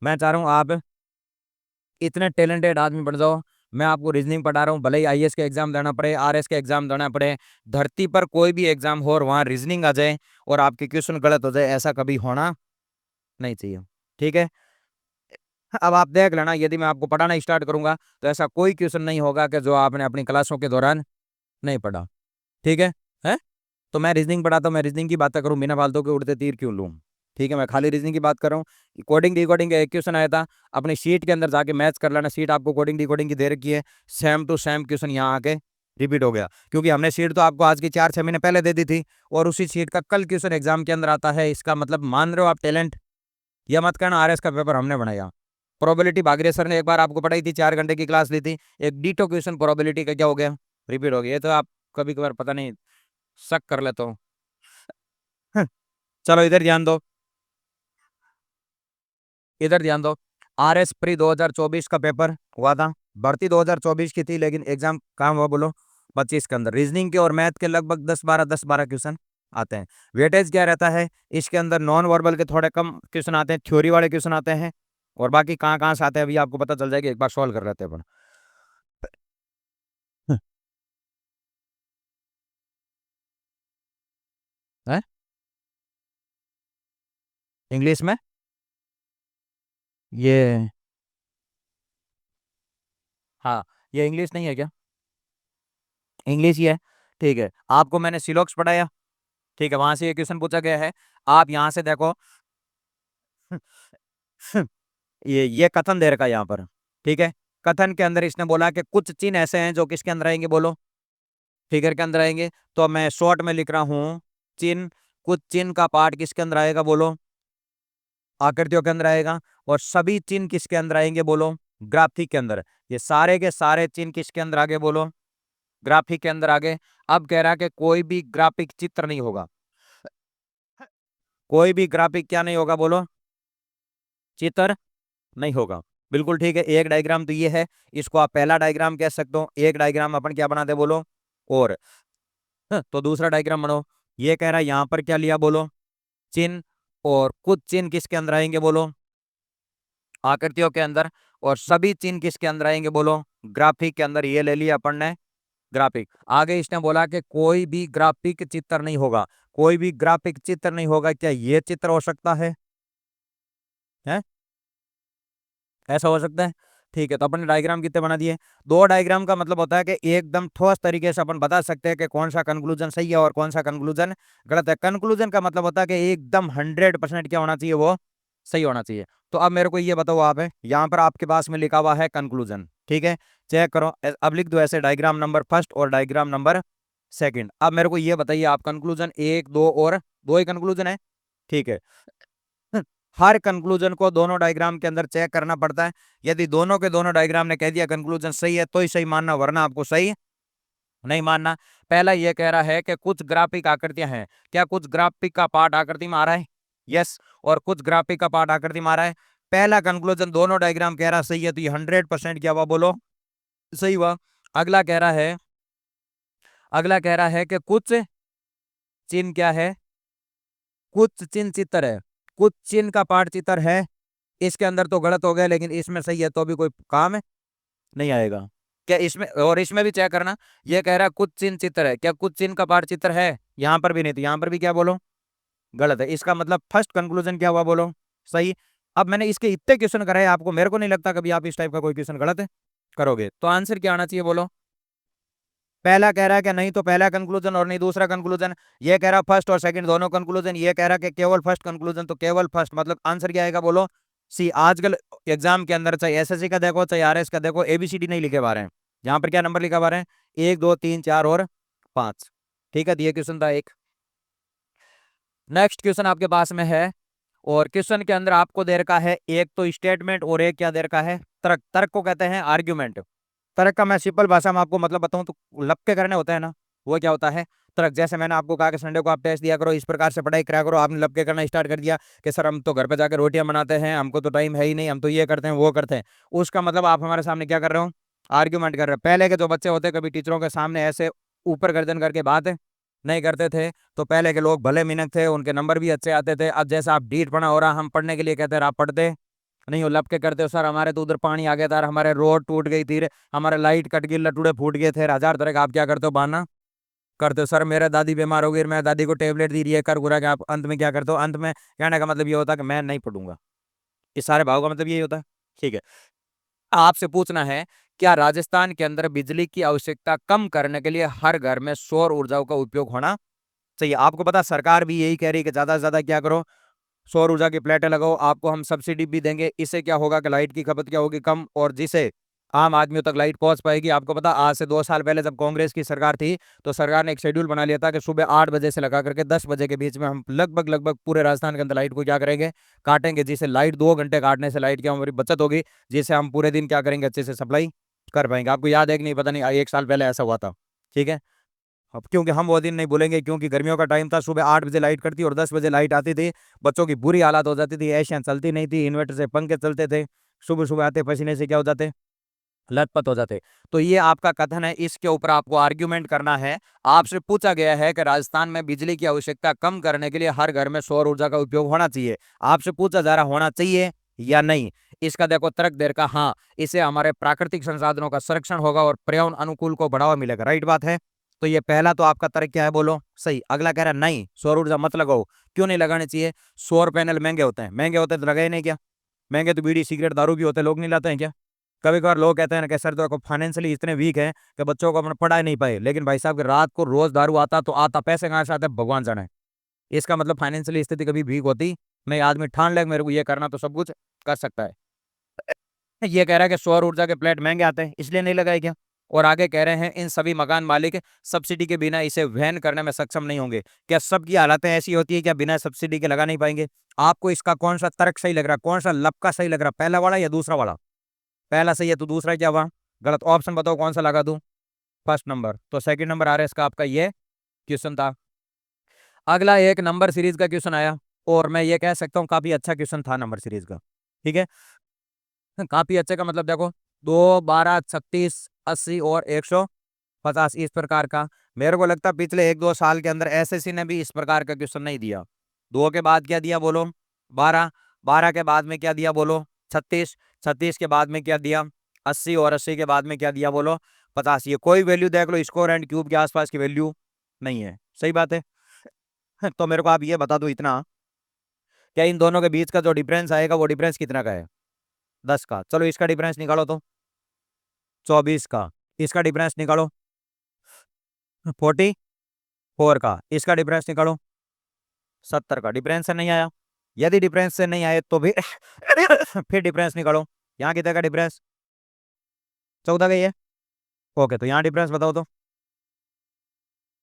मैं चाह रहा हूँ आप इतने टैलेंटेड आदमी बन जाओ। मैं आपको रीजनिंग पढ़ा रहा हूँ, भले ही आईएएस के एग्जाम देना पड़े, आरएस के एग्जाम देना पड़े, धरती पर कोई भी एग्जाम हो और वहां रीजनिंग आ जाए और आपके क्वेश्चन गलत हो जाए, ऐसा कभी होना नहीं चाहिए। ठीक है। अब आप देख लेना, यदि मैं आपको पढ़ाना स्टार्ट करूंगा तो ऐसा कोई क्वेश्चन नहीं होगा कि जो आपने अपनी क्लासों के दौरान नहीं पढ़ा। ठीक है। तो मैं रीजनिंग पढ़ाता हूँ, मैं रीजनिंग की बातें करूँ, बिना फालतू के उड़ते तीर क्यों लूँ। ठीक है, मैं खाली रीजनिंग की बात कर रहा हूँ। कोडिंग डिकोडिंग का एक क्वेश्चन आया था, अपनी शीट के अंदर जाके मैच कर लेना, शीट आपको कोडिंग डिकोडिंग की दे रखी है, सेम टू सेम क्वेश्चन यहाँ आके रिपीट हो गया, क्योंकि हमने शीट तो आपको आज की 4-6 महीने पहले दे दी थी और उसी शीट का कल क्वेश्चन एग्जाम के अंदर आता है। इसका मतलब मान रहे हो आप टैलेंट? यह मत कहना आरएस का पेपर हमने बनाया। प्रोबेबिलिटी भागीरथ सर ने एक बार आपको पढ़ाई थी, 4 घंटे की क्लास ली थी, एक डीटो क्वेश्चन प्रोबेबिलिटी का क्या हो गया, रिपीट हो गया। ये तो आप कभी कभार पता नहीं शक कर लेते हो। चलो इधर ध्यान दो, इधर ध्यान दो। आरएस प्री 2024 का पेपर हुआ था, भर्ती 2024 की थी, लेकिन एग्जाम कहाँ हुआ बोलो? 25 के अंदर। रीजनिंग के और मैथ के लगभग 10-12 क्वेश्चन आते हैं। वेटेज क्या रहता है इसके अंदर? नॉन वर्बल के थोड़े कम क्वेश्चन आते हैं, थ्योरी वाले क्वेश्चन आते हैं, और बाकी कहाँ कहाँ से आते हैं अभी आपको पता चल जाएगा, एक बार सॉल्व कर लेते हैं अपन। है इंग्लिश में ये? हाँ, ये इंग्लिश नहीं है क्या? इंग्लिश ही है। ठीक है, आपको मैंने सिलोक्स पढ़ाया, ठीक है, वहां से ये क्वेश्चन पूछा गया है। आप यहाँ से देखो, ये कथन दे रखा है यहाँ पर। ठीक है, कथन के अंदर इसने बोला कि कुछ चिन्ह ऐसे हैं जो किसके अंदर आएंगे बोलो? फिगर के अंदर आएंगे। तो मैं शॉर्ट में लिख रहा हूं चिन्ह, कुछ चिन्ह का पार्ट किसके अंदर आएगा बोलो? आकृतियों के अंदर आएगा। और सभी चिन्ह किसके अंदर आएंगे बोलो? ग्राफिक के अंदर। ये सारे के सारे चिन्ह किसके अंदर आगे बोलो? ग्राफिक के अंदर आगे। अब कह रहा है कि कोई भी ग्राफिक चित्र नहीं होगा, कोई भी ग्राफिक क्या नहीं होगा बोलो? चित्र नहीं होगा। बिल्कुल ठीक है, एक डायग्राम तो ये है, इसको आप पहला डायग्राम कह सकते हो। एक डायग्राम अपन क्या बनाते बोलो? और तो दूसरा डायग्राम बनाओ। ये कह रहा है यहां पर क्या लिया बोलो? चिन्ह। और कुछ चिन्ह किसके अंदर आएंगे बोलो? आकृतियों के अंदर। और सभी चिन्ह किसके अंदर आएंगे बोलो? ग्राफिक के अंदर। ये ले लिया अपन ने ग्राफिक। आगे इसने बोला कि कोई भी ग्राफिक चित्र नहीं होगा, कोई भी ग्राफिक चित्र नहीं होगा। क्या ये चित्र हो सकता है? ऐसा हो सकता है? ठीक है, तो अपन ने डायग्राम कितने बना दिए? दो डायग्राम का मतलब होता है कि एकदम ठोस तरीके से अपन बता सकते हैं कि कौन सा कंक्लूजन सही है और कौन सा कंक्लूजन गलत है। कंक्लूजन का मतलब होता है कि एकदम 100% क्या होना चाहिए, वो सही होना चाहिए। तो अब मेरे को ये बताओ, आप है यहाँ पर आपके पास में लिखा हुआ है कंक्लूजन, ठीक है, चेक करो। अब लिख दो ऐसे, डायग्राम नंबर फर्स्ट और डायग्राम नंबर सेकंड। अब मेरे को ये बताइए, आप कंक्लूजन एक, दो और दो ही कंक्लूजन है, ठीक है। हर कंक्लूजन को दोनों डायग्राम के अंदर चेक करना पड़ता है। यदि दोनों के दोनों डायग्राम ने कह दिया कंक्लूजन सही है तो ही सही मानना, वरना आपको सही नहीं मानना। पहला ये कह रहा है कि कुछ ग्राफिक आकृतियां हैं। क्या कुछ ग्राफिक का पार्ट आकृति में आ रहा है? यस। और कुछ ग्राफिक का पार्ट आकृति में आ रहा है। पहला कंक्लूजन दोनों डायग्राम कह रहा सही है, तो ये 100% क्या हुआ बोलो? सही हुआ। अगला कह रहा है, अगला कह रहा है कि कुछ चिन्ह क्या है? कुछ चिन्ह चित्र है, कुछ चिन्ह का पार्ट चित्र है। इसके अंदर तो गलत हो गया, लेकिन इसमें सही है, तो भी कोई काम नहीं आएगा। क्या इसमें और इसमें भी चेक करना। ये कह रहा है कुछ चिन्ह चित्र है, क्या कुछ चिन्ह का पाठ चित्र है? यहां पर भी नहीं, तो यहां पर भी क्या बोलो? गलत है। इसका मतलब फर्स्ट कंक्लूजन क्या हुआ बोलो? सही। अब मैंने इसके इतने क्वेश्चन कराए आपको, मेरे को नहीं लगता कभी आप इस टाइप का कोई क्वेश्चन गलत करोगे। तो आंसर क्या आना चाहिए बोलो? पहला कह रहा है कि नहीं तो पहला कंक्लूजन और नहीं दूसरा कंक्लूजन। ये कह रहा फर्स्ट और सेकंड दोनों कंक्लूजन। ये कह रहा कि केवल फर्स्ट कंक्लूजन, तो केवल फर्स्ट, मतलब आंसर क्या आएगा बोलो? सी। आजकल एग्जाम के अंदर चाहे एसएससी का देखो चाहे आरएस का देखो, एबीसीडी नहीं लिखे पा रहे हैं। यहाँ पर क्या नंबर लिखा पा रहे हैं? 1, 2, 3, 4 और 5। ठीक है, ये क्वेश्चन था एक। नेक्स्ट क्वेश्चन आपके पास में है, और क्वेश्चन के अंदर आपको दे रखा है एक तो स्टेटमेंट और एक क्या दे रखा है? तर्क। तर्क को कहते हैं आर्ग्यूमेंट। तर्क का मैं सिंपल भाषा में आपको मतलब बताऊं तो लपके करने होता है ना, वो क्या होता है? तर्क। जैसे मैंने आपको कहा कि संडे को आप टेस्ट दिया करो, इस प्रकार से पढ़ाई करा करो, आपने लपके करना स्टार्ट कर दिया कि सर हम तो घर पे जाकर रोटियां बनाते हैं, हमको तो टाइम है ही नहीं, हम तो ये करते हैं वो करते हैं। उसका मतलब आप हमारे सामने क्या कर रहे हो? आर्ग्यूमेंट कर रहे हो। पहले के जो बच्चे होते कभी टीचरों के सामने ऐसे ऊपर गर्दन करके बात नहीं करते थे। तो पहले के लोग भले मिनट थे, उनके नंबर भी अच्छे आते थे। अब जैसा आप डीट पढ़ा हो रहा, हम पढ़ने के लिए कहते हैं आप पढ़ते नहीं हो, लब के करते हो सर, हमारे तो उधर पानी आ गया था, हमारे रोड टूट गई थी, हमारे लाइट कट गई, लटूड़े फूट गए थे, हजार तरह का आप क्या करते हो बहाना करते हो सर। मेरे दादी बीमार हो गई, मैं दादी को टेबलेट दी रही है कर गुरा के, आप अंत में क्या करते हो, अंत में कहने का मतलब ये होता है कि मैं नहीं पढ़ूंगा। इस सारे भाव का मतलब यही होता है। ठीक है, आपसे पूछना है, क्या राजस्थान के अंदर बिजली की आवश्यकता कम करने के लिए हर घर में सौर ऊर्जा का उपयोग होना चाहिए? आपको पता सरकार भी यही कह रही है कि ज्यादा से ज्यादा क्या करो, सौर ऊर्जा की प्लेटें लगाओ, आपको हम सब्सिडी भी देंगे। इससे क्या होगा कि लाइट की खपत क्या होगी, कम, और जिसे आम आदमियों तक लाइट पहुंच पाएगी। आपको पता आज से 2 साल पहले जब कांग्रेस की सरकार थी, तो सरकार ने एक शेड्यूल बना लिया था कि सुबह 8 बजे से लगा करके 10 बजे के बीच में हम लगभग लगभग पूरे राजस्थान के अंदर लाइट को क्या करेंगे, काटेंगे, जिससे लाइट 2 घंटे काटने से लाइट की हमारी बचत होगी, जिससे हम पूरे दिन क्या करेंगे, अच्छे से सप्लाई कर पाएंगे। आपको याद है कि नहीं पता नहीं, 1 साल पहले ऐसा हुआ था। ठीक है, अब क्योंकि हम वो दिन नहीं भूलेंगे, क्योंकि गर्मियों का टाइम था, सुबह 8 बजे लाइट कटती और 10 बजे लाइट आती थी, बच्चों की बुरी हालत हो जाती थी, एशियां चलती नहीं थी, इन्वर्टर से पंखे चलते थे, सुबह सुबह आते पसीने से क्या हो जाते, लथपथ हो जाते। तो ये आपका कथन है, इसके ऊपर आपको आर्ग्यूमेंट करना है। आपसे पूछा गया है कि राजस्थान में बिजली की आवश्यकता कम करने के लिए हर घर में सौर ऊर्जा का उपयोग होना चाहिए। आपसे पूछा जा रहा होना चाहिए या नहीं। इसका देखो तर्क देर का, हाँ, इससे हमारे प्राकृतिक संसाधनों का संरक्षण होगा और पर्यावरण अनुकूल को बढ़ावा मिलेगा। राइट बात है। तो ये पहला तो आपका तर्क क्या है, बोलो सही। अगला कह रहा है नहीं, सौर ऊर्जा मत लगाओ। क्यों नहीं लगाने चाहिए? सौर पैनल महंगे होते हैं, महंगे होते हैं तो लगाए नहीं क्या? महंगे तो बीड़ी सिगरेट दारू भी होते हैं, लोग नहीं लाते हैं क्या? कभी कभार लोग कहते हैं ना कि सर तो फाइनेंशियली इतने वीक है कि बच्चों को अपना पढ़ा नहीं पाए, लेकिन भाई साहब रात को रोज दारू आता तो आता, पैसे कहाँ से आते हैं भगवान जाने। इसका मतलब फाइनेंशियली स्थिति कभी वीक होती नहीं। आदमी ठान ले मेरे को ये करना, तो सब कुछ कर सकता है। ये कह रहा है कि सौर ऊर्जा के प्लेट महंगे आते हैं इसलिए नहीं लगाए क्या? और आगे कह रहे हैं इन सभी मकान मालिक सब्सिडी के बिना इसे वहन करने में सक्षम नहीं होंगे। क्या सबकी हालतें ऐसी होती है क्या बिना सब्सिडी के लगा नहीं पाएंगे? आपको इसका कौन सा तर्क सही लग रहा है, कौन सा लपका सही लग रहा है, पहला वाला या दूसरा वाला? पहला सही है तो दूसरा क्या हुआ, गलत। ऑप्शन बताओ कौन सा लगा दूं? First number. तो सेकंड नंबर आ रहा है इसका आपका ये क्वेश्चन था। अगला एक नंबर सीरीज का क्वेश्चन आया, और मैं ये कह सकता हूँ काफी अच्छा क्वेश्चन था नंबर सीरीज का। ठीक है, काफी अच्छे का मतलब देखो, 2, 12, 36, 80 और 150 इस प्रकार का। मेरे को लगता है पिछले 1-2 साल के अंदर एसएससी ने भी इस प्रकार का क्वेश्चन नहीं दिया। 2 के बाद क्या दिया बोलो? 12, 12 के बाद में क्या दिया बोलो? 36, 36 के बाद में क्या दिया? 80 और 80 के बाद में क्या दिया बोलो? 50। ये कोई वैल्यू देख लो स्क्वायर एंड क्यूब के आसपास की वैल्यू नहीं है। सही बात है। तो मेरे को आप ये बता दो इतना, क्या इन दोनों के बीच का जो डिफरेंस आएगा वो डिफरेंस कितना का है? 10 का। चलो इसका डिफरेंस निकालो तो। 24 का। इसका डिफरेंस निकालो। 44 का। इसका डिफरेंस निकालो। 70 का। डिफरेंस से नहीं आया? यदि डिफरेंस से नहीं आए तो भी फिर डिफरेंस निकालो। यहाँ कितने का डिफरेंस? 14 का ही है। ओके, तो यहाँ डिफरेंस बताओ तो।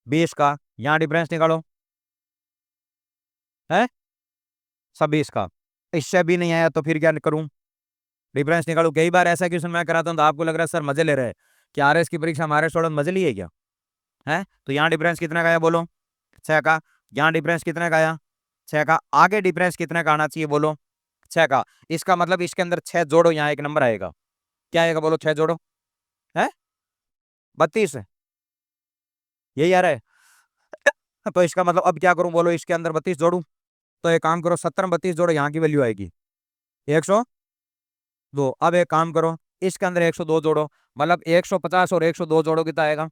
20 का। यहाँ डिफरेंस निकालो। है 26 का। इससे भी नहीं आया तो फिर क्या करूं? डिफरेंस निकालू। कई बार ऐसा क्वेश्चन मैं कराता हूं तो आपको लग रहा है सर मजे ले रहे हैं। क्या आरएस की परीक्षा हमारे स्टूडेंट मजे लिए क्या? है तो यहाँ डिफरेंस कितना का आया बोलो? 6 का। यहाँ डिफरेंस कितने का आया? 6 का। आगे डिफरेंस कितने का आना चाहिए बोलो? 6 का। इसका मतलब इसके अंदर 6 जोड़ो, यहाँ एक नंबर आएगा। क्या आएगा बोलो? 6 जोड़ो। है 32। यही आ रहा है। तो इसका मतलब अब क्या करूं बोलो? इसके अंदर 32 जोड़ू? तो एक काम करो, 70 में 32 जोड़ो, यहाँ की वैल्यू आएगी 102। अब एक काम करो, इसके अंदर 102 जोड़ो, मतलब 150 और 102 जोड़ो कितना आएगा?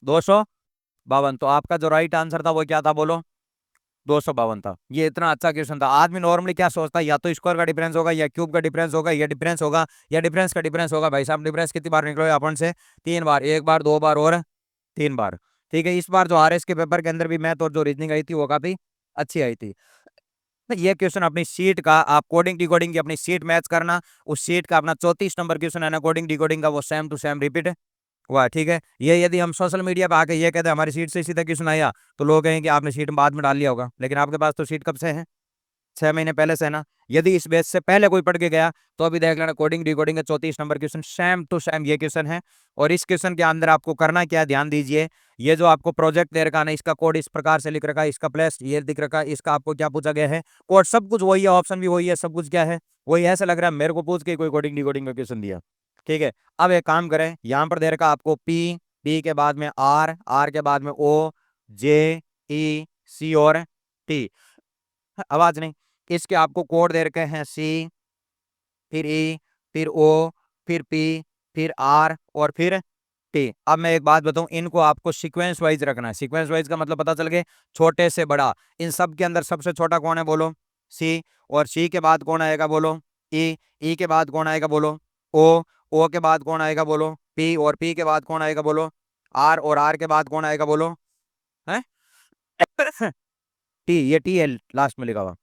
252। तो आपका जो राइट आंसर था वो क्या था बोलो? 252 था। ये इतना अच्छा क्वेश्चन था। आदमी नॉर्मली क्या सोचता है, या तो स्क्वायर का डिफरेंस होगा, या क्यूब का डिफरेंस होगा, या डिफरेंस होगा, या डिफरेंस का डिफरेंस होगा। भाई साहब डिफरेंस कितनी बार निकलो अपन से? 3 बार। 1 बार, 2 बार और 3 बार। ठीक है, इस बार जो आरएस के पेपर के अंदर भी मैथ और जो रीजनिंग आई थी वो काफी अच्छी आई थी। तो ये क्वेश्चन अपनी सीट का, आप कोडिंग डिकोडिंग की अपनी सीट मैच करना, उस सीट का अपना 34 नंबर क्वेश्चन है ना कोडिंग डिकोडिंग का, वो सेम टू सेम रिपीट हुआ। ठीक है, ये यदि हम सोशल मीडिया पे आके ये कहते हैं हमारी सीट से सीधा क्वेश्चन आया, तो लोग कहेंगे कि आपने सीट बाद में डाल लिया होगा, लेकिन आपके पास तो सीट कब से है? 6 महीने पहले से ना। यदि इस बेस से पहले कोई पढ़ के गया तो अभी देख लेना, कोडिंग डिकोडिंग का 34 number question same to same ये क्वेश्चन है। और इस क्वेश्चन के अंदर आपको करना क्या है, ध्यान दीजिए। ये जो आपको प्रोजेक्ट दे रखा है ना, इसका कोड इस प्रकार से लिख रखा है, इसका प्लेस ये दिख रखा है, इसका आपको क्या पूछा गया है, कोड सब कुछ वही है, ऑप्शन भी वही है, सब कुछ क्या है वही। ऐसा लग रहा है मेरे को पूछ के कोई कोडिंग डिकोडिंग का क्वेश्चन दिया। ठीक है, अब एक काम करें, यहाँ पर दे रखा आपको पी, पी के बाद में आर, आर के बाद में ओ, जे, ई, सी और टी। आवाज नहीं। इसके आपको कोड दे रखे हैं सी, फिर ई, फिर ओ, फिर पी, फिर आर और फिर टी। अब मैं एक बात बताऊं, इनको आपको सीक्वेंस वाइज रखना है। सीक्वेंस वाइज का मतलब पता चल गया, छोटे से बड़ा। इन सब के अंदर सबसे छोटा कौन है बोलो? सी। और सी के बाद कौन आएगा बोलो? ई। ई के बाद कौन आएगा बोलो? ओ। ओ के बाद कौन आएगा बोलो? पी। और पी के बाद कौन आएगा बोलो? आर। और आर के बाद कौन आएगा बोलो? है टी। ये टी है लास्ट में लिखा हुआ,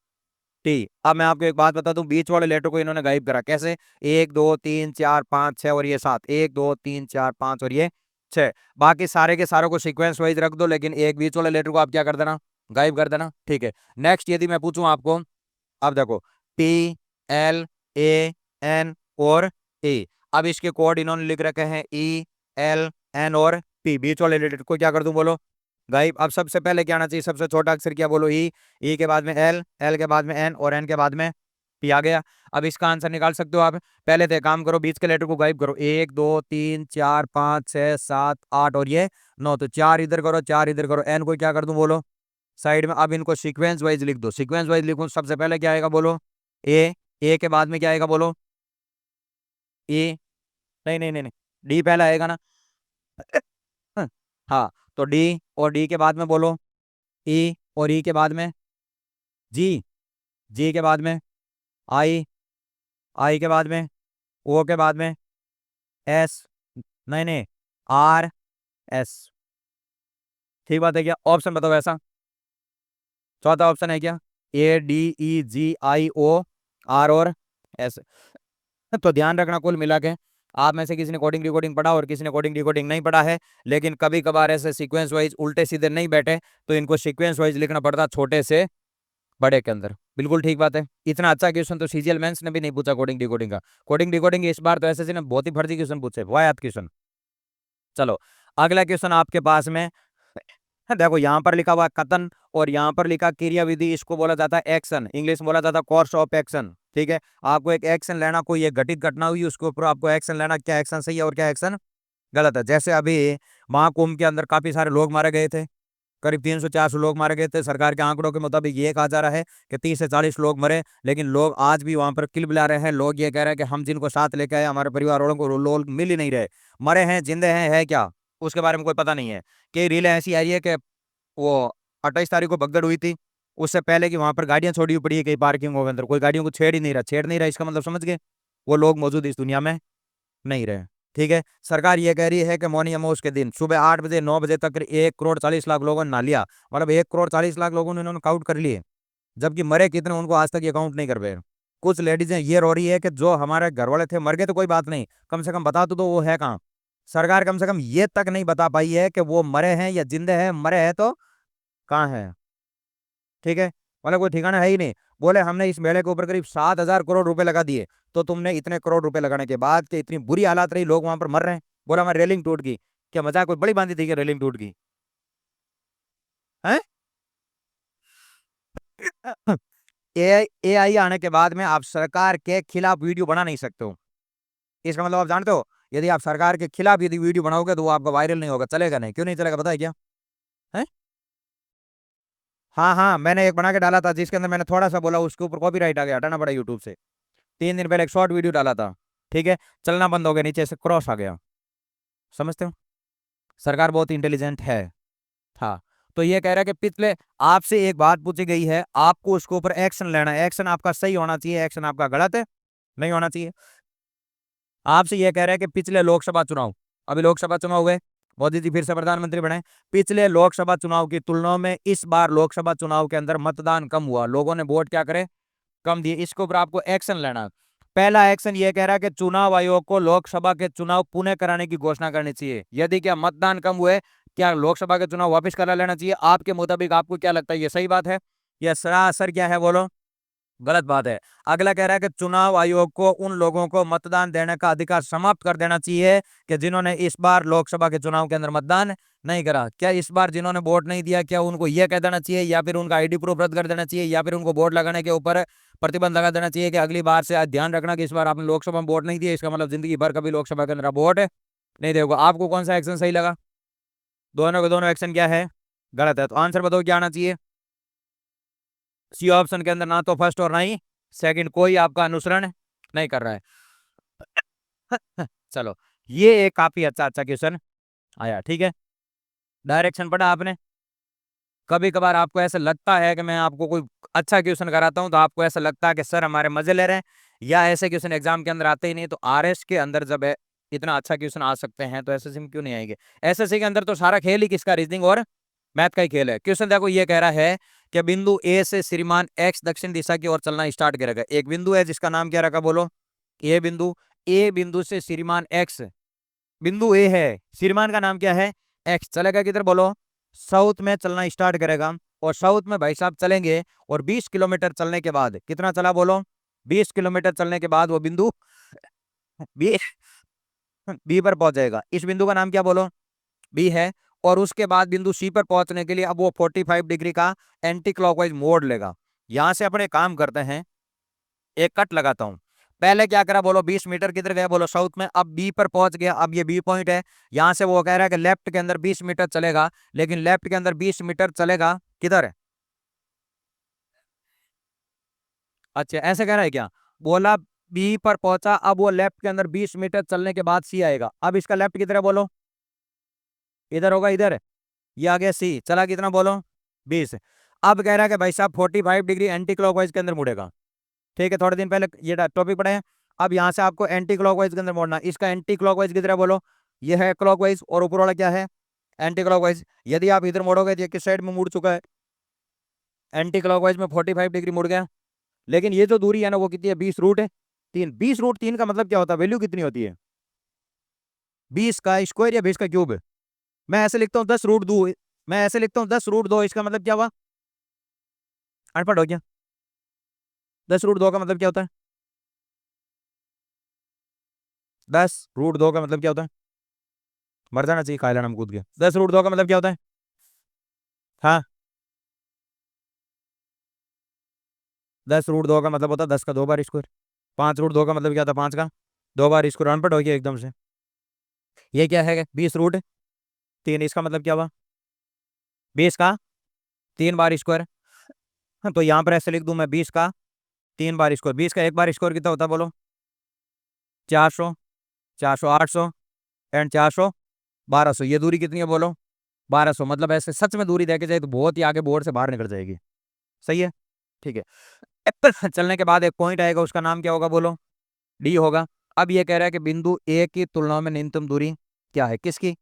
टी। अब मैं आपको एक बात बता दूं, बीच वाले लेटर को इन्होंने गायब करा कैसे? एक दो तीन चार पांच छह और ये सात, एक दो तीन चार पांच और ये छह। बाकी सारे के सारों को सीक्वेंस वाइज रख दो, लेकिन एक बीच वाले लेटर को आप क्या कर देना? गायब कर देना। ठीक है। नेक्स्ट यदि मैं पूछूं आपको, अब देखो, पी, एल, ए, एन और ए। अब इसके कोड इन्होंने लिख रखे हैं ई, एल, एन और पी। बीच वाले लेटर को क्या कर दूं बोलो? गायब। अब सबसे पहले क्या आना चाहिए? सबसे छोटा अक्षर क्या बोलो? ई। ई के बाद में एल, एल के बाद में एन और एन के बाद में पी आ गया। अब इसका आंसर निकाल सकते हो आप। पहले तो काम करो, बीच के लेटर को गायब करो। एक दो तीन चार पाँच छह सात आठ और ये नौ, तो चार इधर करो, चार इधर करो। एन को क्या कर दूं बोलो? साइड में। अब इनको सीक्वेंस वाइज लिख दो। सीक्वेंस वाइज लिखो, सबसे पहले क्या आएगा बोलो? ए। ए के बाद में क्या आएगा बोलो? ए। नहीं नहीं नहीं नहीं, डी पहले आएगा ना। हाँ, तो डी। और डी के बाद में बोलो ई। और ई के बाद में जी। जी के बाद में आई। आई के बाद में ओ के बाद में एस। नहीं नहीं, आर एस। ठीक बात है क्या? ऑप्शन बताओ ऐसा। चौथा ऑप्शन है क्या? A D E G I O R और एस। तो ध्यान रखना, कुल मिला के आप में से किसी ने कोडिंग डिकोडिंग पढ़ा और किसी ने कोडिंग डिकोडिंग नहीं पढ़ा है, लेकिन कभी कभार ऐसे सीक्वेंस वाइज उल्टे सीधे नहीं बैठे, तो इनको सीक्वेंस वाइज लिखना पड़ता, छोटे से बड़े के अंदर। बिल्कुल ठीक बात है। इतना अच्छा क्वेश्चन तो सीजीएल मेंस ने भी नहीं पूछा कोडिंग डिकोडिंग का। कोडिंग डिकोडिंग इस बार तो एसएससी ने बहुत ही फर्जी क्वेश्चन पूछे, वाहियात क्वेश्चन। चलो, अगला क्वेश्चन आपके पास में देखो, यहाँ पर लिखा हुआ कथन और यहाँ पर लिखा क्रिया विधि। इसको बोला जाता है एक्शन, इंग्लिश में बोला जाता है कोर्स ऑफ एक्शन। ठीक है, आपको एक एक्शन लेना, कोई एक घटित घटना हुई उसके ऊपर आपको एक्शन लेना, क्या एक्शन सही है और क्या एक्शन गलत है। जैसे अभी महाकुंभ के अंदर काफी सारे लोग मारे गए थे, करीब 300-400 लोग मारे गए थे। सरकार के आंकड़ों के मुताबिक ये कहा जा रहा है कि 30 से 40 लोग मरे, लेकिन लोग आज भी वहां पर किल बिला रहे हैं। लोग ये कह रहे हैं कि हम जिनको साथ लेके आए, हमारे परिवार वालों को लोग मिल ही नहीं रहे, मरे हैं जिंदे हैं है क्या, उसके बारे में कोई पता नहीं है। कि रीलें ऐसी आ रही है कि वो 28 तारीख को भगदड़ हुई थी, उससे पहले की वहां पर गाड़ियां छोड़ी पड़ी है कई पार्किंगों के अंदर, कोई गाड़ियों को छेड़ ही नहीं रहा। छेड़ नहीं रहा इसका मतलब समझ गए, वो लोग मौजूद इस दुनिया में नहीं रहे। ठीक है, सरकार ये कह रही है कि मौनी अमावस के दिन सुबह 8 बजे 9 बजे तक 1 करोड़ 40 लाख लोगों ने नहा लिया, मतलब 1 करोड़ 40 लाख लोगों ने इन्होंने काउंट कर लिए, जबकि मरे कितने उनको आज तक ये काउंट नहीं कर पाए। कुछ लेडीजें ये रो रही है कि जो हमारे घर वाले थे मर गए तो कोई बात नहीं, कम से कम बता तो दो वो है कहाँ। सरकार कम से कम ये तक नहीं बता पाई है कि वो मरे हैं या जिंदे हैं, मरे हैं तो कहाँ है। ठीक है, मतलब कोई ठिकाना है ही नहीं। बोले हमने इस मेले के ऊपर करीब 7,000 करोड़ रुपए लगा दिए, तो तुमने इतने करोड़ रुपए लगाने के बाद कि इतनी बुरी हालात रही, लोग वहां पर मर रहे हैं। बोला हमारी रेलिंग टूट गई, क्या मजाक कोई बड़ी बांधी थी कि रेलिंग टूट गई है? एआई आने के बाद में आप सरकार के खिलाफ वीडियो बना नहीं सकते हो। इसका मतलब आप जानते हो, यदि आप सरकार के खिलाफ यदि वीडियो बनाओगे तो वो आपका वायरल नहीं होगा, चलेगा नहीं। क्यों नहीं चलेगा पता है क्या? है? हाँ हाँ, मैंने एक बना के डाला था जिसके अंदर मैंने थोड़ा सा बोला, उसके ऊपर कॉपीराइट आ गया, हटाना पड़ा यूट्यूब से। 3 दिन पहले एक शॉर्ट वीडियो डाला था, ठीक है, चलना बंद हो गया, नीचे से क्रॉस आ गया। समझते हो, सरकार बहुत इंटेलिजेंट है। हाँ, तो ये कह रहा है कि पिछले आपसे एक बात पूछी गई है, आपको उसके ऊपर एक्शन लेना है। एक्शन आपका सही होना चाहिए, एक्शन आपका गलत है नहीं होना चाहिए। आपसे ये कह रहा है कि पिछले लोकसभा चुनाव, अभी लोकसभा चुनाव हुए, मोदी जी फिर से प्रधानमंत्री बने, पिछले लोकसभा चुनाव की तुलना में इस बार लोकसभा चुनाव के अंदर मतदान कम हुआ, लोगों ने वोट क्या करे, कम दिए। इसके ऊपर आपको एक्शन लेना है। पहला एक्शन ये कह रहा है कि चुनाव आयोग को लोकसभा के चुनाव पुनः कराने की घोषणा करनी चाहिए। यदि क्या मतदान कम हुए, क्या लोकसभा के चुनाव वापस करा लेना चाहिए? आपके मुताबिक आपको क्या लगता है, ये सही बात है या सरासर क्या है बोलो, गलत बात है? अगला कह रहा है कि चुनाव आयोग को उन लोगों को मतदान देने का अधिकार समाप्त कर देना चाहिए कि जिन्होंने इस बार लोकसभा के चुनाव के अंदर मतदान नहीं करा। क्या इस बार जिन्होंने वोट नहीं दिया, क्या उनको यह कह देना चाहिए या फिर उनका आईडी प्रूफ रद्द कर देना चाहिए या फिर उनको वोट लगाने के ऊपर प्रतिबंध लगा देना चाहिए कि अगली बार से आज ध्यान रखना कि इस बार आपने लोकसभा में वोट नहीं दिया, इसका मतलब जिंदगी भर कभी लोकसभा के अंदर वोट नहीं देगा। आपको कौन सा एक्शन सही लगा? दोनों के दोनों एक्शन क्या है, गलत है। तो आंसर बताओ क्या आना चाहिए? सी ऑप्शन के अंदर ना तो फर्स्ट और ना ही सेकंड, कोई आपका अनुसरण नहीं कर रहा है। चलो, ये एक काफी अच्छा अच्छा क्वेश्चन आया, ठीक है। डायरेक्शन पढ़ा आपने। कभी कभार आपको ऐसा लगता है कि मैं आपको कोई अच्छा क्वेश्चन कराता हूं तो आपको ऐसा लगता है कि सर हमारे मजे ले रहे हैं, या ऐसे क्वेश्चन एग्जाम के अंदर आते ही नहीं, तो आरएस के अंदर जब इतना अच्छा क्वेश्चन आ सकते हैं तो एसएससी में क्यों नहीं आएंगे। एसएससी के अंदर तो सारा खेल ही किसका, रीजनिंग और मैथ का ही खेल है। क्वेश्चन देखो, ये कह रहा है कि बिंदु ए से श्रीमान एक्स दक्षिण दिशा की ओर चलना स्टार्ट करेगा। एक बिंदु है जिसका नाम क्या रखा, बोलो। ए बिंदु। ए बिंदु से श्रीमान एक्स, बिंदु ए है, श्रीमान का नाम क्या है, एक्स, चलेगा किधर, बोलो। साउथ में चलना स्टार्ट करेगा। और साउथ में भाई साहब चलेंगे, और 20 किलोमीटर चलने के बाद, कितना चला, बोलो। 20 किलोमीटर चलने के बाद वो बिंदु बी बी पर पहुंच जाएगा। इस बिंदु का नाम क्या, बोलो, बी है। और उसके बाद बिंदु सी पर पहुंचने के लिए अब वो 45 डिग्री का एंटी क्लॉकवाइज मोड़ लेगा। यहां से अपने काम करते हैं, एक कट लगाता हूं। पहले क्या करा, बोलो, 20 मीटर किधर गया, बोलो, साउथ में। अब बी पर पहुंच गया, अब ये बी पॉइंट है। यहां से वो कह रहा है कि लेफ्ट के अंदर 20 मीटर चलेगा, लेकिन लेफ्ट के अंदर 20 मीटर चलेगा किधर है। अच्छा, ऐसे कह रहा है क्या, बोला बी पर पहुंचा, अब वो लेफ्ट के अंदर 20 मीटर चलने के बाद सी आएगा। अब इसका लेफ्ट किधर है, बोलो, इधर होगा, इधर। ये आ गया सी, चला कितना, बोलो, 20। अब कह रहा है कि भाई साहब 45 डिग्री एंटी क्लॉकवाइज के अंदर मुड़ेगा। ठीक है, थोड़े दिन पहले ये टॉपिक पढ़े हैं। अब यहाँ से आपको एंटी क्लॉकवाइज के अंदर मोड़ना। इसका एंटी क्लॉकवाइज किधर है, बोलो, ये है क्लॉकवाइज, और ऊपर वाला क्या है, एंटी क्लॉकवाइज। यदि आप इधर मोड़ोगे तो ये किस साइड में मुड़ चुका है, एंटी क्लॉकवाइज में 45 डिग्री मुड़ गया। लेकिन ये जो दूरी है ना, वो कितनी है, 20 रूट 3। 20 रूट 3 का मतलब क्या होता है, वैल्यू कितनी होती है, 20 का स्क्वायर या 20 का क्यूब। मैं ऐसे लिखता हूँ 10 रूट 2, मैं ऐसे लिखता हूँ 10 रूट 2, इसका मतलब क्या हुआ, अनपढ़ हो गया। 10 रूट 2 का मतलब क्या होता है, 10 रूट 2 का मतलब क्या होता है, मर जाना चाहिए कायला नाम कूद के। 10 रूट 2 का मतलब क्या होता है, हाँ। 10 रूट 2 का मतलब होता है 10 का 2 बार स्क्वायर। 5 रूट 2 का मतलब क्या था, 5 का 2 बार स्क्वायर। अनपढ़ हो गया एकदम से। ये क्या है, 20 रूट 3, इसका मतलब क्या हुआ, 20 का 3 बार स्क्वायर। हाँ, तो यहाँ पर ऐसे लिख दूं मैं, 20 का 3 बार स्क्वायर। 20 का एक बार स्क्वायर कितना होता है, बोलो, 400। 400, 800 एंड 400, 1200। ये दूरी कितनी है, बोलो, 1200। मतलब ऐसे सच में दूरी देखे जाए तो बहुत ही आगे बोर्ड से बाहर निकल जाएगी। सही है, ठीक है। एप्पल चलने के बाद एक पॉइंट आएगा, उसका नाम क्या होगा, बोलो, डी होगा। अब ये कह रहा है कि बिंदु ए की तुलना में न्यूनतम दूरी क्या है, किसकी।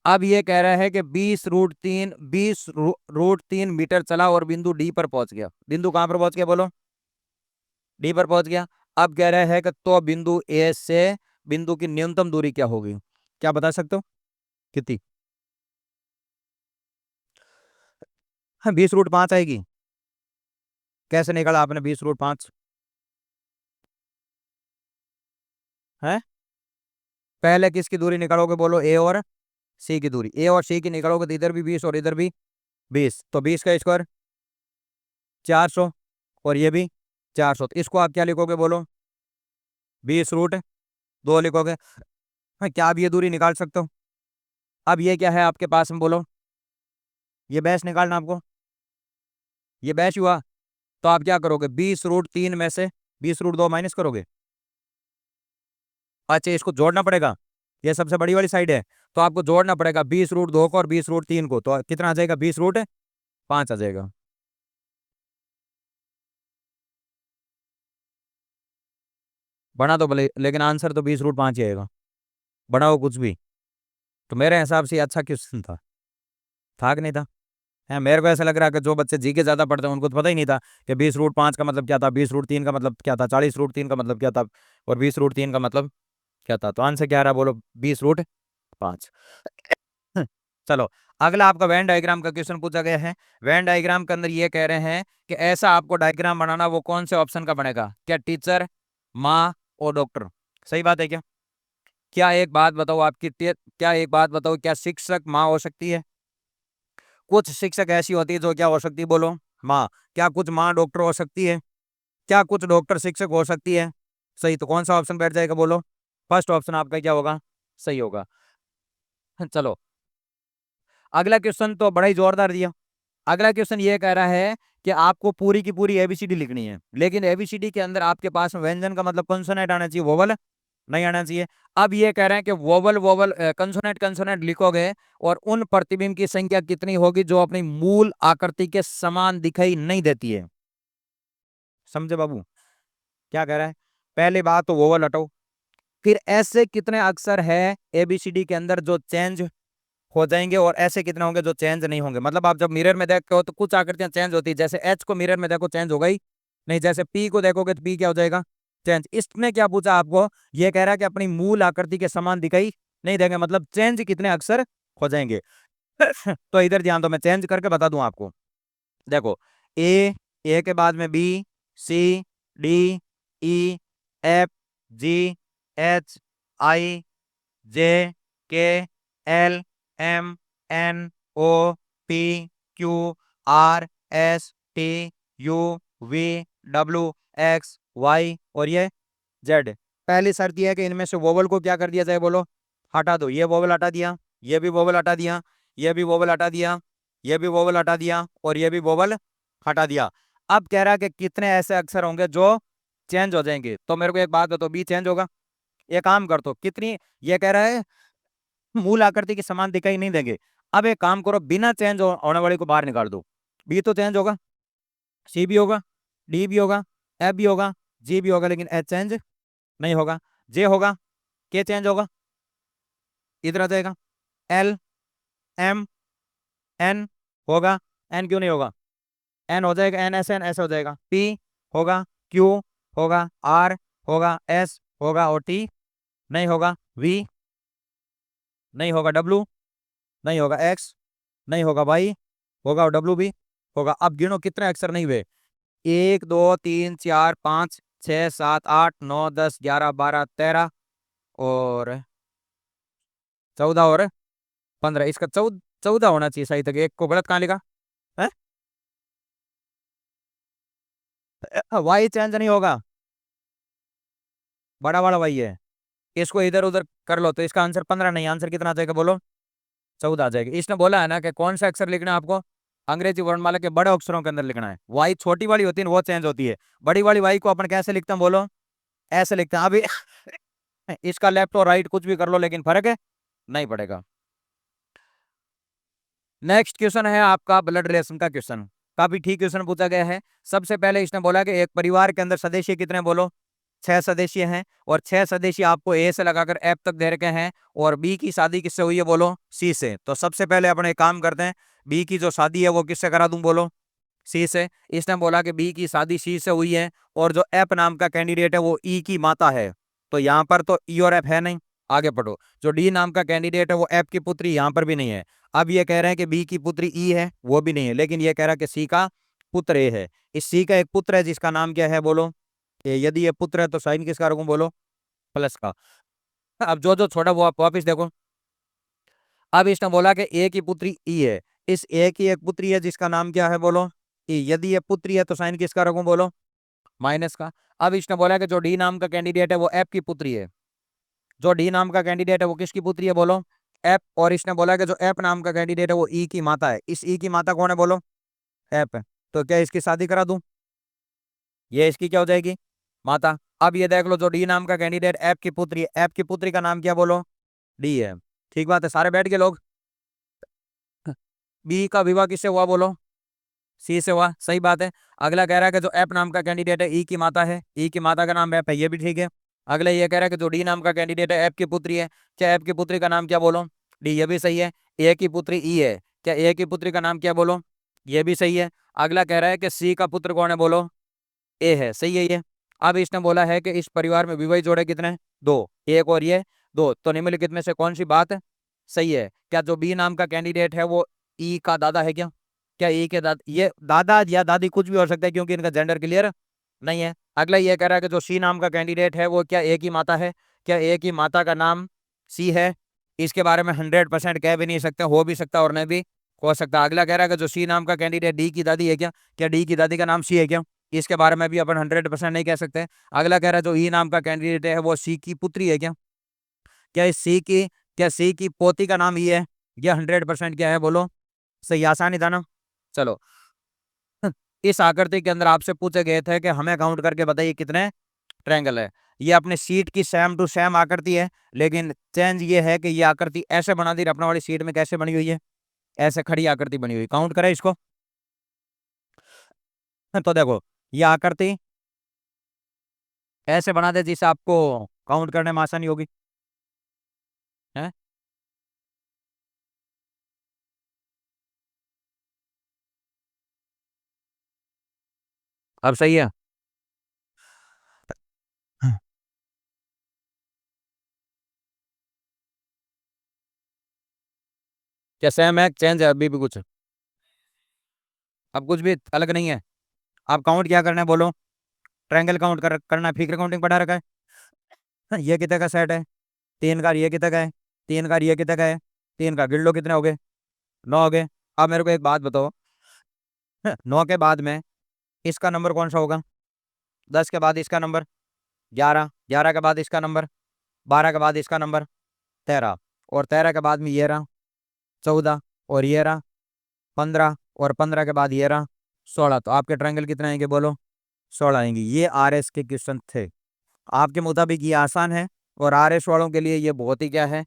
अब ये कह रहा है कि 20 रूट 3 मीटर चला और बिंदु डी पर पहुंच गया। बिंदु कहां पर पहुंच गया, बोलो, डी पर पहुंच गया। अब कह रहा है कि तो बिंदु ए से बिंदु की न्यूनतम दूरी क्या होगी, क्या बता सकते हो, कितनी। हाँ, 20 रूट 5 आएगी। कैसे निकाला आपने 20 रूट 5 है। पहले किसकी दूरी निकालोगे, बोलो, ए और सी की दूरी। ए और सी की निकालोगे तो इधर भी 20 और इधर भी 20, तो 20 का स्क्वायर 400, और ये भी 400। तो इसको आप क्या लिखोगे, बोलो, 20 रूट 2 लिखोगे। हाँ, क्या आप ये दूरी निकाल सकते हो। अब ये क्या है आपके पास में, बोलो, ये बैच निकालना आपको, ये बैच हुआ। तो आप क्या करोगे, 20 रूट 3 में से 20 रूट 2 माइनस करोगे। अच्छा, इसको जोड़ना पड़ेगा, ये सबसे बड़ी वाली साइड है। तो आपको जोड़ना पड़ेगा 20 रूट 2 को और 20 रूट 3 को, तो कितना आ जाएगा, 20 रूट 5 आ जाएगा। बना तो भले, लेकिन आंसर तो 20 रूट 5 ही आएगा, बना हो कुछ भी। तो मेरे हिसाब से ये अच्छा क्वेश्चन था कि नहीं था। है, मेरे को ऐसा लग रहा है कि जो बच्चे जी के ज्यादा पढ़ते हैं उनको तो पता ही नहीं था कि 20 रूट 5 का मतलब क्या था, 20 रूट 3 का मतलब क्या था, 40 रूट 3 का मतलब क्या था, और 20 रूट 3 का मतलब क्या था। तो आंसर क्या आ रहा है, बोलो, 20 रूट 5। चलो, अगला आपका वेन डायग्राम का क्वेश्चन पूछा गया है। वेन डायग्राम के अंदर ये कह रहे हैं कि ऐसा आपको डायग्राम बनाना, वो कौन से ऑप्शन का बनेगा, क्या टीचर, माँ और डॉक्टर। सही बात है क्या। क्या एक बात बताओ, क्या एक बात बताओ, क्या शिक्षक माँ हो सकती है। कुछ शिक्षक ऐसी होती है जो क्या हो सकती है, बोलो, माँ। क्या कुछ माँ डॉक्टर हो सकती है, क्या कुछ डॉक्टर शिक्षक हो सकती है। सही, तो कौन सा ऑप्शन बैठ जाएगा, बोलो, फर्स्ट ऑप्शन आपका क्या होगा, सही होगा। चलो, अगला क्वेश्चन तो बड़ा ही जोरदार दिया। अगला क्वेश्चन ये कह रहा है कि आपको पूरी की पूरी एबीसीडी लिखनी है, लेकिन एबीसीडी के अंदर आपके पास व्यंजन का मतलब कॉन्सोनेंट आना चाहिए, वोवल नहीं आना चाहिए। अब ये कह रहे हैं कि वोवल वोवल कंसोनेंट कंसोनेंट लिखोगे और उन प्रतिबिंब की संख्या कितनी होगी जो अपनी मूल आकृति के समान दिखाई नहीं देती है। समझे बाबू क्या कह रहा है? पहली बात तो वोवल हटाओ, फिर ऐसे कितने अक्षर है एबीसीडी के अंदर जो चेंज हो जाएंगे और ऐसे कितने होंगे जो चेंज नहीं होंगे। मतलब आप जब मिरर में देखते हो तो कुछ आकृतियां चेंज होती है, जैसे एच को मिरर में देखो चेंज हो गई नहीं, जैसे पी को देखोगे तो पी क्या हो जाएगा, चेंज। इसने क्या पूछा आपको, ये कह रहा है कि अपनी मूल आकृति के समान दिखाई नहीं देंगे, मतलब चेंज कितने अक्षर हो जाएंगे। तो इधर ध्यान दो, मैं चेंज करके बता दूं आपको। देखो ए के बाद में B, C, D, E, F, G, H, I, J, K, L, M, N, O, P, Q, R, S, T, U, V, W, X, Y और ये जेड। पहली शर्त यह है कि इनमें से वोवल को क्या कर दिया जाए, बोलो हटा दो। ये वोवल हटा दिया, ये भी वोवल हटा दिया, ये भी वोवल हटा दिया, ये भी वोवल हटा दिया और ये भी वोवल हटा दिया। अब कह रहा है कि कितने ऐसे अक्षर होंगे जो चेंज हो जाएंगे। तो मेरे को एक बात बताओ, बी चेंज होगा? ये काम कर दो, कितनी, ये कह रहा है मूल आकृति के समान दिखाई नहीं देंगे। अब एक काम करो, बिना चेंज होने वाले को बाहर निकाल दो। बी तो चेंज होगा, सी भी होगा, डी भी होगा, एफ भी होगा, जी भी होगा, लेकिन एच चेंज नहीं होगा। जे होगा, के चेंज होगा, इधर आ जाएगा, एल, एम, एन होगा, एन क्यों नहीं होगा, एन हो जाएगा, एन एस एन ऐसे हो जाएगा, पी होगा, क्यू होगा, आर होगा, एस होगा और टी नहीं होगा, वी नहीं होगा, डब्ल्यू नहीं होगा, एक्स नहीं होगा, वाई होगा और डब्ल्यू भी होगा। अब गिनो कितने अक्षर नहीं हुए, 1 2 3 4 5 6 7 8 9 10 11 12 13 और 14 और 15। इसका 14 होना चाहिए सही तक, एक को गलत कहाँ लिखा है? वाई चेंज नहीं होगा, बड़ा वाला वाई है। इसको इधर उधर कर लो तो इसका आंसर 15 नहीं, आंसर कितना आ जाएगा बोलो, 14 आ जाएगा। इसने बोला है ना कि कौन सा अक्षर लिखना है आपको, अंग्रेजी वर्णमाला के बड़े अक्षरों के अंदर लिखना है। वाई छोटी वाली होती है वो चेंज होती है, बड़ी वाली वाई को अपन कैसे लिखते हैं बोलो, ऐसे लिखते हैं। अभी इसका लेफ्ट और राइट कुछ भी कर लो लेकिन फर्क है नहीं पड़ेगा। नेक्स्ट क्वेश्चन है आपका ब्लड रिलेशन का क्वेश्चन, काफी ठीक क्वेश्चन पूछा गया है। सबसे पहले इसने बोला कि एक परिवार के अंदर सदस्य कितने, बोलो 6 सदस्य हैं और 6 सदस्य आपको ए से लगाकर एफ तक दे रखे हैं और बी की शादी किससे हुई है, बोलो सी से। तो सबसे पहले अपन एक काम करते हैं, बी की जो शादी है वो किससे करा दूं, बोलो सी से। इसने बोला कि बी की शादी सी से हुई है और जो एफ नाम का कैंडिडेट है वो ई की माता है, तो यहाँ पर तो ई और एफ है नहीं, आगे पढ़ो। जो डी नाम का कैंडिडेट है वो एफ की पुत्री, यहाँ पर भी नहीं है। अब ये कह रहे हैं कि बी की पुत्री ई है, वो भी नहीं है, लेकिन ये कह रहा है कि सी का पुत्र ए है। इस सी का एक पुत्र है जिसका नाम क्या है, बोलो ए। यदि ये पुत्र है तो साइन किसका रखूं, बोलो प्लस का। अब जो जो छोड़ा वो आप वापिस देखो। अब इसने बोला कि ए की पुत्री ई है, इस ए की एक पुत्री है जिसका नाम क्या है, बोलो ई। यदि ये पुत्री है तो साइन किसका रखूं, बोलो माइनस का। अब इसने बोला कि जो डी नाम का कैंडिडेट है वो एफ की पुत्री है, जो डी नाम का कैंडिडेट है वो किसकी पुत्री है, बोलो एफ। और इसने बोला कि जो एफ नाम का कैंडिडेट है वो ई की माता है, इस ई की माता कौन है, बोलो एफ है। तो क्या इसकी शादी करा दूं, ये इसकी क्या हो जाएगी, माता। अब ये देख लो, जो डी नाम का कैंडिडेट एफ की पुत्री है, एफ की पुत्री का नाम क्या, बोलो डी है। ठीक बात है, सारे बैठ गए लोग। बी का विवाह किससे हुआ, बोलो सी से हुआ, सही बात है। अगला कह रहा है कि जो एफ नाम का कैंडिडेट है ई की माता है, ई की माता का नाम एफ है, ये भी ठीक है। अगला ये कह रहा है कि जो डी नाम का कैंडिडेट है एफ की पुत्री है, क्या एफ की पुत्री का नाम क्या, बोलो डी, ये भी सही है। ए की पुत्री ई है, क्या ए की पुत्री का नाम क्या, बोलो ये भी सही है। अगला कह रहा है कि सी का पुत्र कौन है, बोलो ए है, सही है ये। अब इसने बोला है कि इस परिवार में विवाहित जोड़े कितने हैं, दो, एक और ये दो। तो निम्नलिखित में से कौन सी बात सही है? क्या जो बी नाम का कैंडिडेट है वो ई का दादा है क्या? क्या ई के दादा, ये दादा या दादी कुछ भी हो सकता है क्योंकि इनका जेंडर क्लियर नहीं है। अगला ये कह रहा है कि जो सी नाम का कैंडिडेट है वो क्या ए की माता है? क्या ए की माता का नाम सी है? इसके बारे में 100% कह भी नहीं सकते, हो भी सकता और नहीं भी हो सकता। अगला कह रहा है कि जो सी नाम का कैंडिडेट डी की दादी है क्या? क्या डी की दादी का नाम सी है क्या? इसके बारे में भी अपन 100% नहीं कह सकते। अगला कह रहा है जो ई नाम का कैंडिडेट है वो सी की पुत्री है क्या? क्या इस सी की, क्या सी की पोती का नाम ई है? यह 100% क्या है, बोलो सही, आसानी था ना। चलो इस आकृति के अंदर आपसे पूछे गए थे कि हमें काउंट करके बताइए कितने ट्रायंगल है। ये अपने सीट की सेम टू सेम आकृति है, लेकिन चेंज ये है कि ये आकृति ऐसे बना दी। अपना वाली सीट में कैसे बनी हुई है, ऐसे खड़ी आकृति बनी हुई। काउंट करें इसको। तो देखो ये आकृति ऐसे बना दे जिससे आपको काउंट करने में आसानी होगी है। अब सही है। क्या सेम है, चेंज है अभी भी कुछ? अब कुछ भी अलग नहीं है। आप काउंट क्या करना है बोलो। ट्रायंगल काउंट करना है, फिगर काउंटिंग पढ़ा रखा है। ये कितने का सेट है, तीन का। ये कितने का है, तीन का। ये कितने का है, तीन का। गिन लो कितने हो गए, नौ हो गए। अब मेरे को एक बात बताओ, नौ के बाद में इसका नंबर कौन सा होगा? 10 के बाद इसका नंबर 11, 11 के बाद इसका नंबर 12, के बाद इसका नंबर 13, और 13 के बाद में ये रहा 14, और ये रहा 15, और 15 के बाद ये रहा 16। तो आपके ट्रायंगल कितने आएंगे बोलो? 16 आएंगे। ये आर एस के क्वेश्चन थे। आपके मुताबिक ये आसान है, और आर एस वालों के लिए ये बहुत ही क्या है,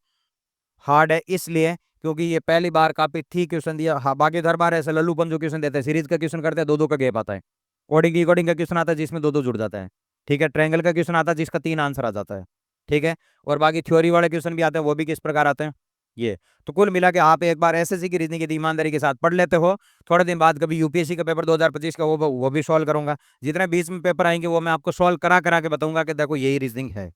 हार्ड है। इसलिए क्योंकि ये पहली बार काफी ठीक क्वेश्चन दिया। हाँ, बाकी हर बार ऐसे लल्लूपन जो क्वेश्चन देते हैं, सीरीज का क्वेश्चन करते हैं, दो दो का गैप आता है। कोडिंग का क्वेश्चन आता है जिसमें दो दो जुड़ जाता है। ठीक है। ट्रायंगल का क्वेश्चन आता है जिसका 3 आंसर आ जाता है। ठीक है। और बाकी थ्योरी वाले क्वेश्चन भी आते हैं, वो भी किस प्रकार आते हैं ये। तो कुल मिला के आप एक बार एसएससी की रीजनिंग की ईमानदारी के साथ पढ़ लेते हो। थोड़े दिन बाद कभी यूपीएससी का पेपर 2025 का वो भी सॉल्व करूंगा। जितने बीच में पेपर आएंगे वो मैं आपको सॉल्व करा करा के बताऊंगा कि देखो यही रीजनिंग है।